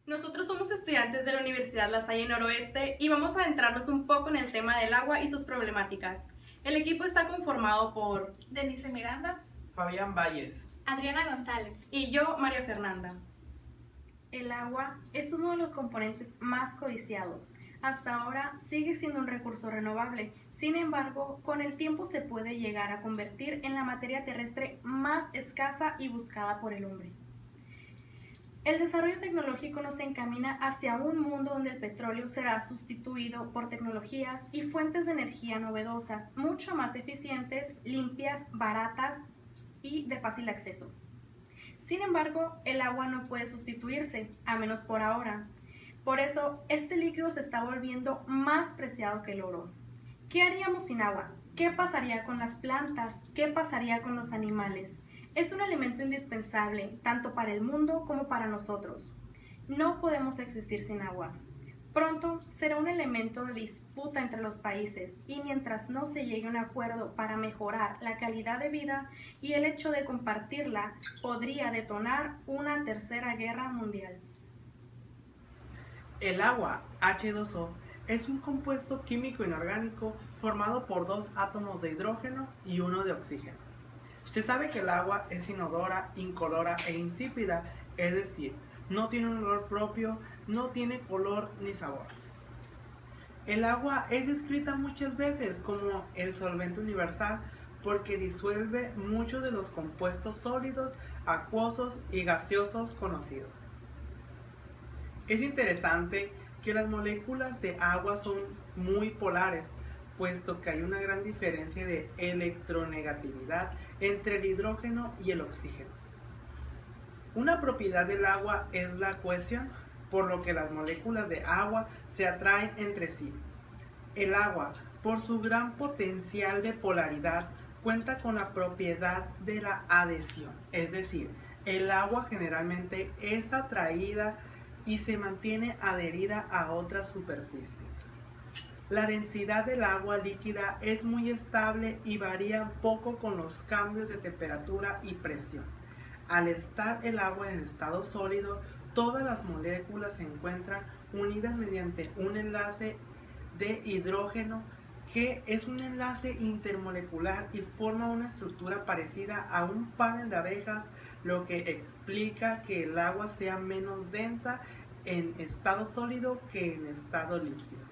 Nosotros somos estudiantes de la Universidad La Salle Noroeste y vamos a adentrarnos un poco en el tema del agua y sus problemáticas. El equipo está conformado por Denise Miranda, Fabián Valles, Adriana González y yo, María Fernanda. El agua es uno de los componentes más codiciados. Hasta ahora sigue siendo un recurso renovable. Sin embargo, con el tiempo se puede llegar a convertir en la materia terrestre más escasa y buscada por el hombre. El desarrollo tecnológico nos encamina hacia un mundo donde el petróleo será sustituido por tecnologías y fuentes de energía novedosas, mucho más eficientes, limpias, baratas y de fácil acceso. Sin embargo, el agua no puede sustituirse, a menos por ahora. Por eso, este líquido se está volviendo más preciado que el oro. ¿Qué haríamos sin agua? ¿Qué pasaría con las plantas? ¿Qué pasaría con los animales? Es un elemento indispensable tanto para el mundo como para nosotros. No podemos existir sin agua. Pronto será un elemento de disputa entre los países y mientras no se llegue a un acuerdo para mejorar la calidad de vida y el hecho de compartirla, podría detonar una tercera guerra mundial. el agua H2O es un compuesto químico inorgánico formado por dos átomos de hidrógeno y uno de oxígeno. Se sabe que el agua es inodora, incolora e insípida, es decir, no tiene un olor propio, no tiene color ni sabor. El agua es descrita muchas veces como el solvente universal porque disuelve muchos de los compuestos sólidos, acuosos y gaseosos conocidos. Es interesante que las moléculas de agua son muy polares, puesto que hay una gran diferencia de electronegatividad entre el hidrógeno y el oxígeno. Una propiedad del agua es la cohesión, por lo que las moléculas de agua se atraen entre sí. El agua, por su gran potencial de polaridad, cuenta con la propiedad de la adhesión, es decir, el agua generalmente es atraída y se mantiene adherida a otras superficies. La densidad del agua líquida es muy estable y varía poco con los cambios de temperatura y presión. Al estar el agua en estado sólido, todas las moléculas se encuentran unidas mediante un enlace de hidrógeno que es un enlace intermolecular y forma una estructura parecida a un panel de abejas, lo que explica que el agua sea menos densa en estado sólido que en estado líquido.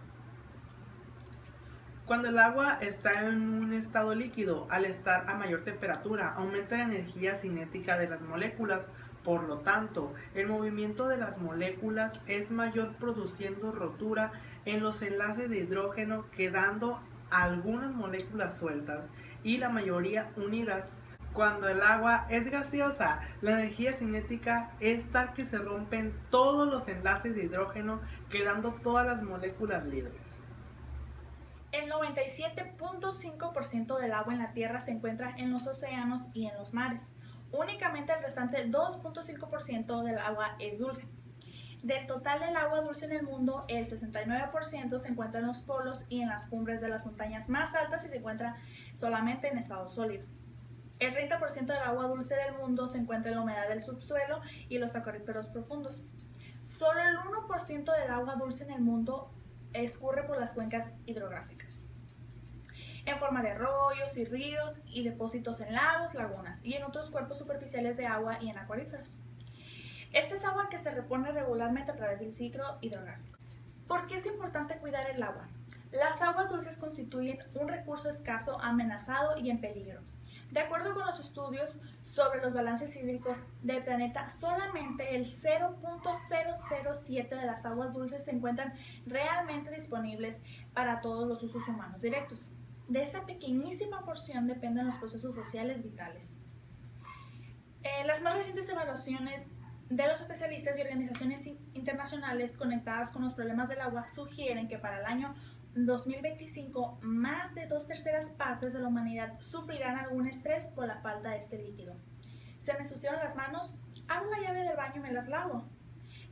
Cuando el agua está en un estado líquido, al estar a mayor temperatura, aumenta la energía cinética de las moléculas. Por lo tanto, el movimiento de las moléculas es mayor, produciendo rotura en los enlaces de hidrógeno, quedando algunas moléculas sueltas y la mayoría unidas. Cuando el agua es gaseosa, la energía cinética es tal que se rompen todos los enlaces de hidrógeno, quedando todas las moléculas libres. El 97.5% del agua en la Tierra se encuentra en los océanos y en los mares. Únicamente el restante 2.5% del agua es dulce. Del total del agua dulce en el mundo, el 69% se encuentra en los polos y en las cumbres de las montañas más altas y se encuentra solamente en estado sólido. El 30% del agua dulce del mundo se encuentra en la humedad del subsuelo y los acuíferos profundos. Solo el 1% del agua dulce en el mundo escurre por las cuencas hidrográficas, en forma de arroyos y ríos y depósitos en lagos, lagunas y en otros cuerpos superficiales de agua y en acuíferos. Esta es agua que se repone regularmente a través del ciclo hidrográfico. ¿Por qué es importante cuidar el agua? Las aguas dulces constituyen un recurso escaso, amenazado y en peligro. De acuerdo con los estudios sobre los balances hídricos del planeta, solamente el 0.007 de las aguas dulces se encuentran realmente disponibles para todos los usos humanos directos. De esa pequeñísima porción dependen los procesos sociales vitales. Las más recientes evaluaciones de los especialistas y organizaciones internacionales conectadas con los problemas del agua sugieren que para el año 2025, más de 2/3 partes de la humanidad sufrirán algún estrés por la falta de este líquido. ¿Se me ensuciaron las manos? Abro la llave del baño y me las lavo.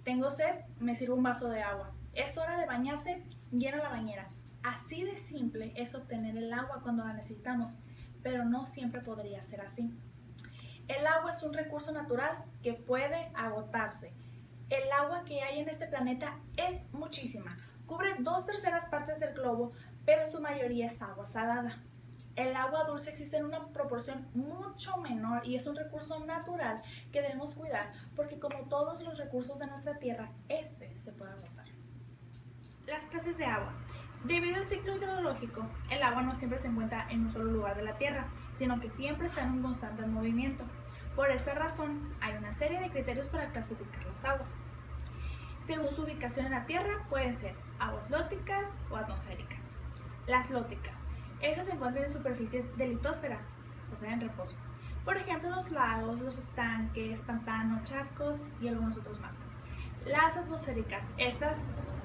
¿Tengo sed? Me sirvo un vaso de agua. ¿Es hora de bañarse? Lleno la bañera. Así de simple es obtener el agua cuando la necesitamos, pero no siempre podría ser así. El agua es un recurso natural que puede agotarse. El agua que hay en este planeta es muchísima. Cubre 2/3 partes del globo, pero en su mayoría es agua salada. El agua dulce existe en una proporción mucho menor y es un recurso natural que debemos cuidar porque como todos los recursos de nuestra tierra, este se puede agotar. Las clases de agua. Debido al ciclo hidrológico, el agua no siempre se encuentra en un solo lugar de la tierra, sino que siempre está en un constante movimiento. Por esta razón, hay una serie de criterios para clasificar las aguas. Según su ubicación en la tierra, pueden ser aguas lóticas o atmosféricas. Las lóticas. Estas se encuentran en superficies de litosfera, o sea, en reposo. Por ejemplo, los lagos, los estanques, pantanos, charcos y algunos otros más. Las atmosféricas, estas,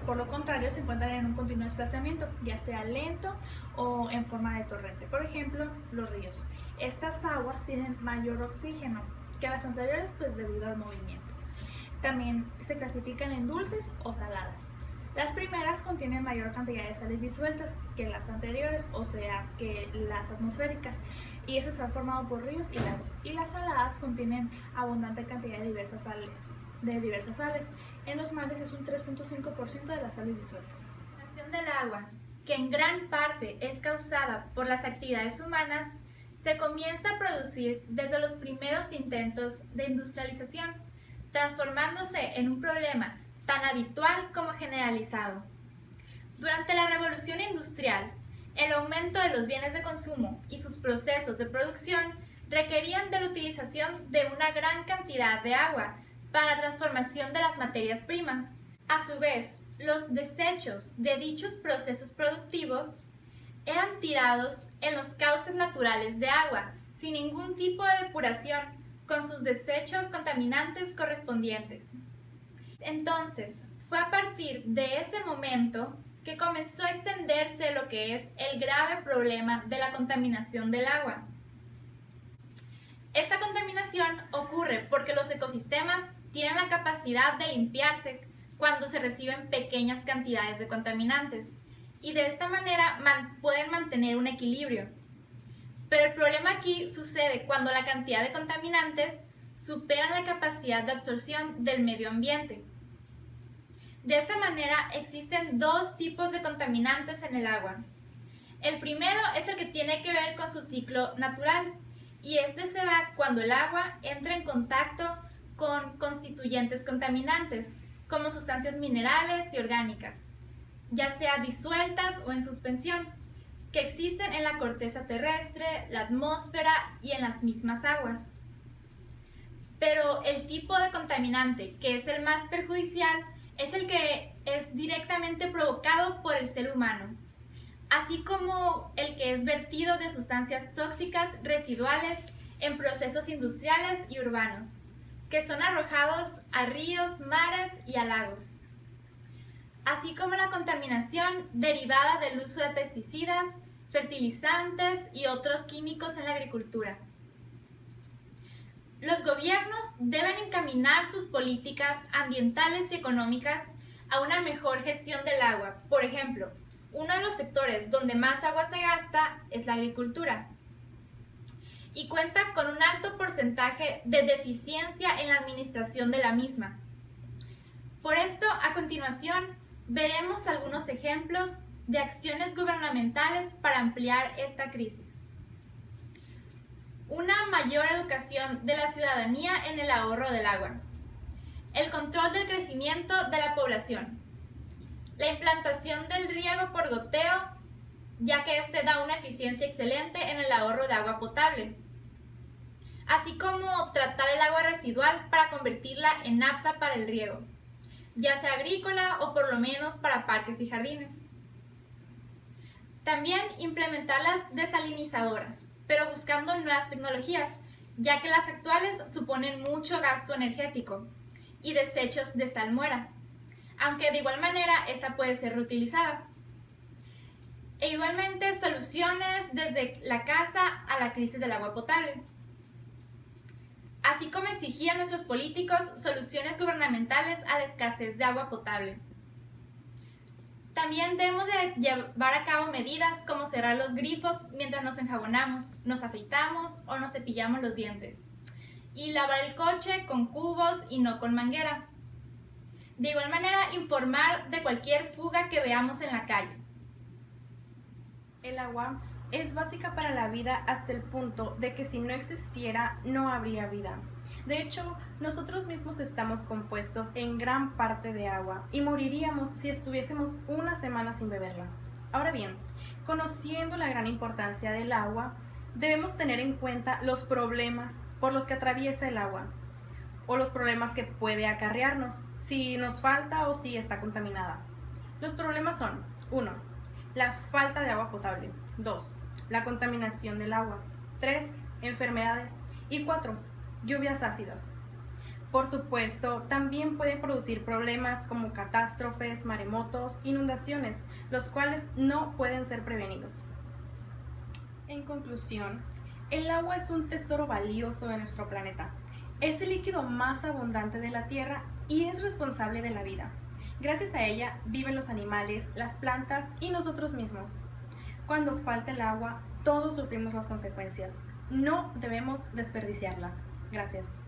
por lo contrario, se encuentran en un continuo desplazamiento, ya sea lento o en forma de torrente. Por ejemplo, los ríos. Estas aguas tienen mayor oxígeno que las anteriores, pues debido al movimiento. También se clasifican en dulces o saladas. Las primeras contienen mayor cantidad de sales disueltas que las anteriores, o sea, que las atmosféricas, y esas se han formado por ríos y lagos. Y las saladas contienen abundante cantidad de diversas sales. En los mares es un 3.5% de las sales disueltas. La contaminación del agua, que en gran parte es causada por las actividades humanas, se comienza a producir desde los primeros intentos de industrialización, transformándose en un problema tan habitual como generalizado. Durante la Revolución Industrial, el aumento de los bienes de consumo y sus procesos de producción requerían de la utilización de una gran cantidad de agua para la transformación de las materias primas. A su vez, los desechos de dichos procesos productivos eran tirados en los cauces naturales de agua, sin ningún tipo de depuración, con sus desechos contaminantes correspondientes. Entonces, fue a partir de ese momento que comenzó a extenderse lo que es el grave problema de la contaminación del agua. Esta contaminación ocurre porque los ecosistemas tienen la capacidad de limpiarse cuando se reciben pequeñas cantidades de contaminantes y de esta manera pueden mantener un equilibrio. Pero el problema aquí sucede cuando la cantidad de contaminantes supera la capacidad de absorción del medio ambiente. De esta manera existen dos tipos de contaminantes en el agua. El primero es el que tiene que ver con su ciclo natural y este se da cuando el agua entra en contacto con constituyentes contaminantes, como sustancias minerales y orgánicas, ya sea disueltas o en suspensión, que existen en la corteza terrestre, la atmósfera y en las mismas aguas. Pero el tipo de contaminante que es el más perjudicial es el que es directamente provocado por el ser humano, así como el que es vertido de sustancias tóxicas residuales en procesos industriales y urbanos, que son arrojados a ríos, mares y a lagos, así como la contaminación derivada del uso de pesticidas, fertilizantes y otros químicos en la agricultura. Los gobiernos deben encaminar sus políticas ambientales y económicas a una mejor gestión del agua. Por ejemplo, uno de los sectores donde más agua se gasta es la agricultura y cuenta con un alto porcentaje de deficiencia en la administración de la misma. Por esto, a continuación, veremos algunos ejemplos de acciones gubernamentales para ampliar esta crisis. Una mayor educación de la ciudadanía en el ahorro del agua. El control del crecimiento de la población. La implantación del riego por goteo, ya que este da una eficiencia excelente en el ahorro de agua potable. Así como tratar el agua residual para convertirla en apta para el riego, ya sea agrícola o por lo menos para parques y jardines. También implementar las desalinizadoras, pero buscando nuevas tecnologías, ya que las actuales suponen mucho gasto energético y desechos de salmuera, aunque de igual manera esta puede ser reutilizada. E igualmente soluciones desde la casa a la crisis del agua potable. Así como exigir a nuestros políticos soluciones gubernamentales a la escasez de agua potable. También debemos de llevar a cabo medidas como cerrar los grifos mientras nos enjabonamos, nos afeitamos o nos cepillamos los dientes. Y lavar el coche con cubos y no con manguera. De igual manera, informar de cualquier fuga que veamos en la calle. El agua es básica para la vida hasta el punto de que si no existiera, no habría vida. De hecho, nosotros mismos estamos compuestos en gran parte de agua y moriríamos si estuviésemos una semana sin beberla. Ahora bien, conociendo la gran importancia del agua, debemos tener en cuenta los problemas por los que atraviesa el agua o los problemas que puede acarrearnos si nos falta o si está contaminada. Los problemas son: 1. La falta de agua potable. 2. La contaminación del agua. 3. Enfermedades. Y 4. Lluvias ácidas. Por supuesto, también puede producir problemas como catástrofes, maremotos, inundaciones, los cuales no pueden ser prevenidos. En conclusión, el agua es un tesoro valioso de nuestro planeta. Es el líquido más abundante de la Tierra y es responsable de la vida. Gracias a ella viven los animales, las plantas y nosotros mismos. Cuando falta el agua, todos sufrimos las consecuencias. No debemos desperdiciarla. Gracias.